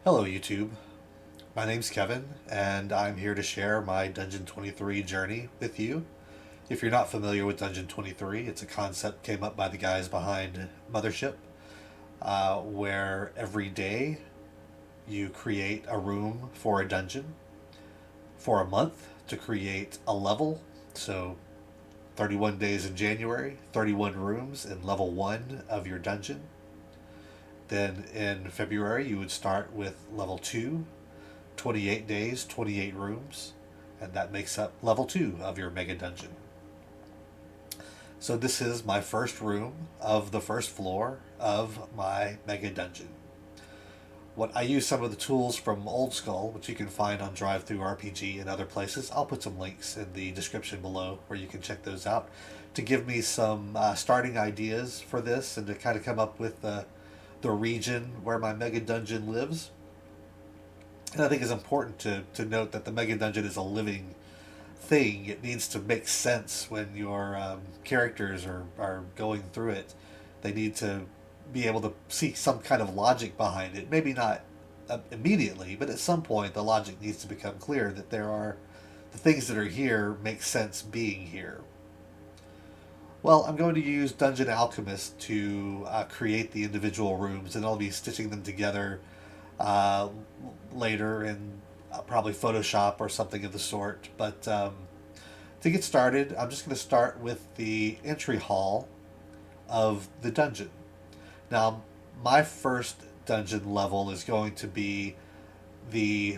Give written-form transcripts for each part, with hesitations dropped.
Hello YouTube, my name's Kevin and I'm here to share my Dungeon 23 journey with you. If you're not familiar with Dungeon 23, it's a concept came up by the guys behind Mothership, where every day you create a room for a dungeon for a month to create a level. So 31 days in January, 31 rooms in level 1 of your dungeon. Then in February, you would start with level 2, 28 days, 28 rooms, and that makes up level 2 of your mega dungeon. So this is my first room of the first floor of my mega dungeon. What I use some of the tools from Old Skull, which you can find on Drive Through RPG and other places. I'll put some links in the description below where you can check those out to give me some starting ideas for this and to kind of come up with the region where my mega dungeon lives. And I think it's important to note that the mega dungeon is a living thing. It needs to make sense when your characters are going through it. They need to be able to see some kind of logic behind it. Maybe not immediately, but at some point the logic needs to become clear that the things that are here make sense being here. Well, I'm going to use Dungeon Alchemist to create the individual rooms, and I'll be stitching them together uh, later in probably Photoshop or something of the sort. But to get started, I'm just going to start with the entry hall of the dungeon. Now, my first dungeon level is going to be the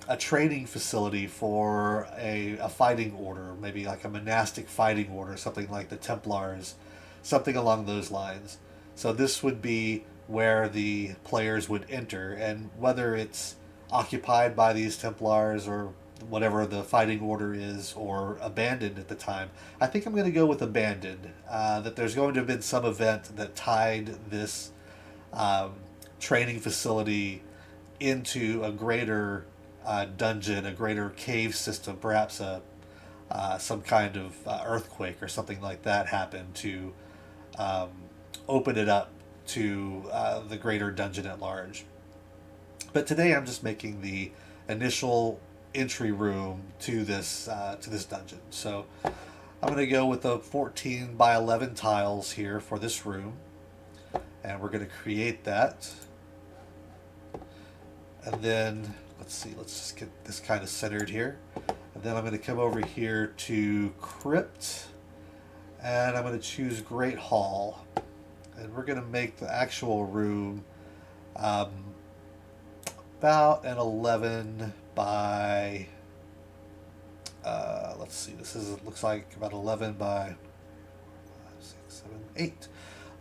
a training facility for a fighting order, maybe like a monastic fighting order, something like the Templars, something along those lines. So this would be where the players would enter, and whether it's occupied by these Templars or whatever the fighting order is, or abandoned at the time. I think I'm going to go with abandoned. That there's going to have been some event that tied this um, training facility into a greater dungeon, a greater cave system, perhaps some kind of earthquake or something like that happened to um, open it up to the greater dungeon at large. But today I'm just making the initial entry room to this dungeon. So I'm going to go with the 14 by 11 tiles here for this room, and we're going to create that. And then let's see, let's just get this kind of centered here. And then I'm going to come over here to Crypt, and I'm going to choose Great Hall. And we're going to make the actual room about an 11 by, let's see, looks like about 11 by 5, 6, 7, 8.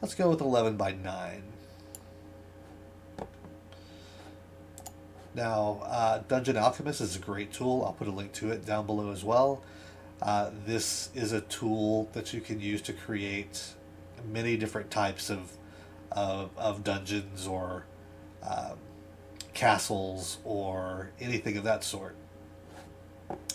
Let's go with 11 by 9. Now, Dungeon Alchemist is a great tool. I'll put a link to it down below as well. This is a tool that you can use to create many different types of dungeons or castles or anything of that sort.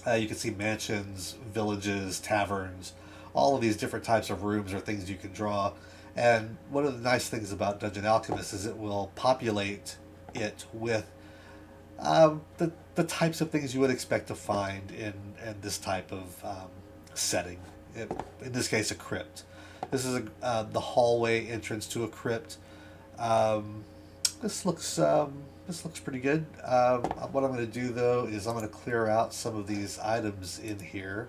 You can see mansions, villages, taverns, all of these different types of rooms are things you can draw. And one of the nice things about Dungeon Alchemist is it will populate it with the types of things you would expect to find in this type of setting. In this case, a crypt. This is the hallway entrance to a crypt. This looks pretty good. What I'm going to do though is I'm going to clear out some of these items in here.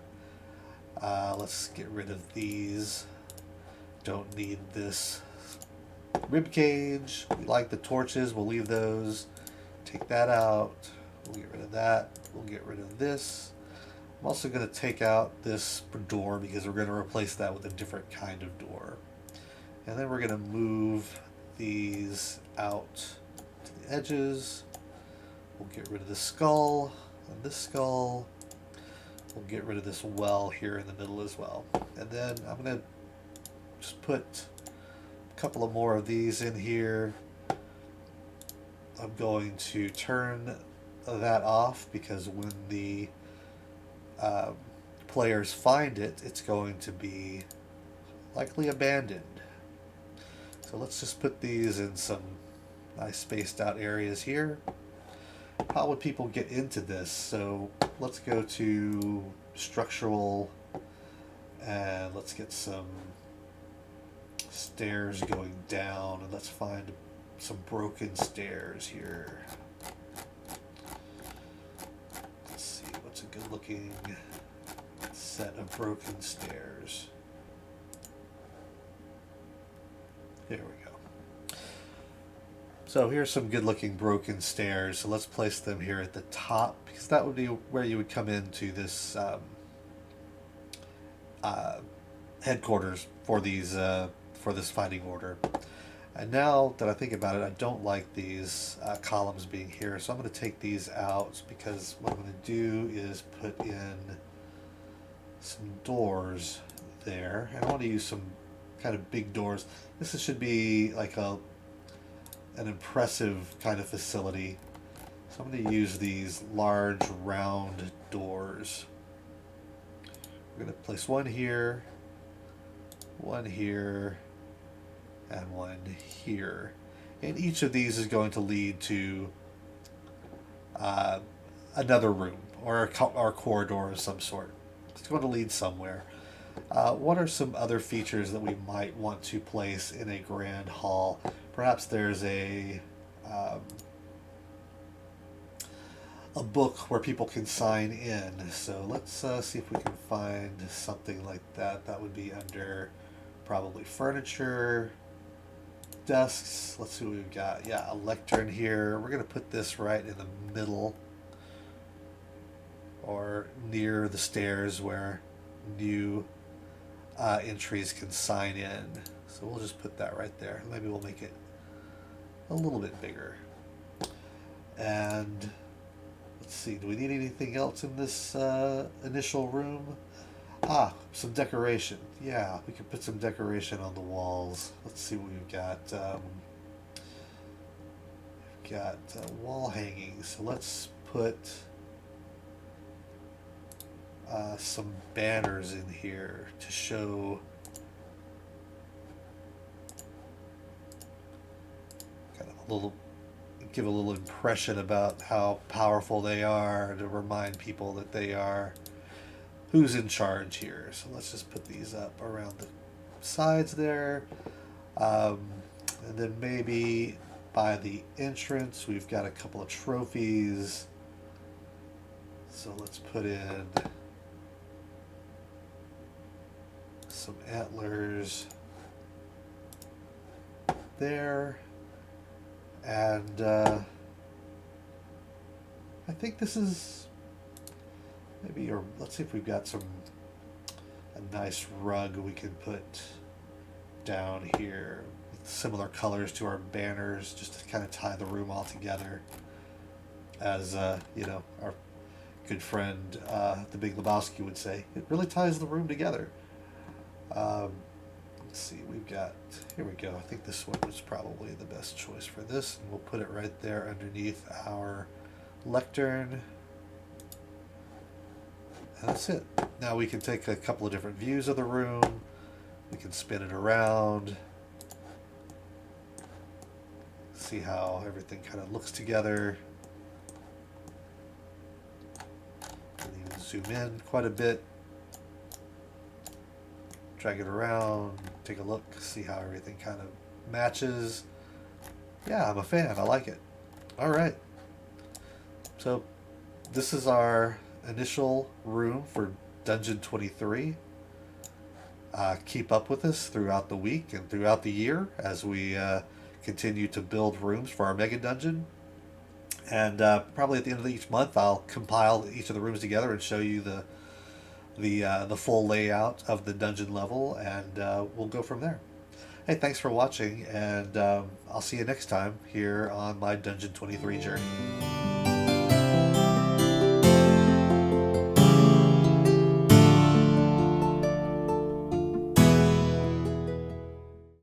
Let's get rid of these. Don't need this rib cage. We like the torches. We'll leave those. Take that out. We'll get rid of that. We'll get rid of this. I'm also going to take out this door because we're going to replace that with a different kind of door. And then we're going to move these out to the edges. We'll get rid of the skull and this skull. We'll get rid of this well here in the middle as well. And then I'm going to just put a couple of more of these in here. I'm going to turn that off because when the players find it, it's going to be likely abandoned. So let's just put these in some Nice spaced out areas here. How would people get into this? So let's go to structural and let's get some stairs going down, and let's find some broken stairs here. Let's see, what's a good looking set of broken stairs? There we go. So here's some good looking broken stairs. So let's place them here at the top, because that would be where you would come into this headquarters for these for this fighting order. And now that I think about it, I don't like these columns being here, so I'm going to take these out, because what I'm going to do is put in some doors there, and I want to use some kind of big doors. This should be like an impressive kind of facility, so I'm going to use these large round doors. We're going to place one here, and one here, and each of these is going to lead to another room or a corridor of some sort. It's going to lead somewhere. What are some other features that we might want to place in a grand hall? Perhaps there's a book where people can sign in. So let's see if we can find something like that. That would be under probably furniture, desks. Let's see what we've got. Yeah, a lectern here. We're going to put this right in the middle or near the stairs where new entries can sign in. So we'll just put that right there. Maybe we'll make it a little bit bigger. And let's see, do we need anything else in this initial room? Some decoration. Yeah, we can put some decoration on the walls. Let's see what we've got. We've got wall hangings. So let's put some banners in here to show kind of a little, give a little impression about how powerful they are, to remind people that they are who's in charge here. So let's just put these up around the sides there. And then maybe by the entrance, we've got a couple of trophies. So let's put in some antlers there. And I think this is maybe, or let's see if we've got a nice rug we can put down here with similar colors to our banners, just to kind of tie the room all together. As you know, our good friend the Big Lebowski would say, it really ties the room together. Let's see, we've got, here we go. I think this one was probably the best choice for this, and we'll put it right there underneath our lectern. That's it. Now we can take a couple of different views of the room. We can spin it around. See how everything kind of looks together. And even zoom in quite a bit. Drag it around. Take a look. See how everything kind of matches. Yeah, I'm a fan. I like it. All right. So this is our initial room for Dungeon 23. Keep up with us throughout the week and throughout the year as we continue to build rooms for our mega dungeon. And probably at the end of each month, I'll compile each of the rooms together and show you the full layout of the dungeon level, and we'll go from there. Hey, thanks for watching, and I'll see you next time here on my Dungeon 23 journey.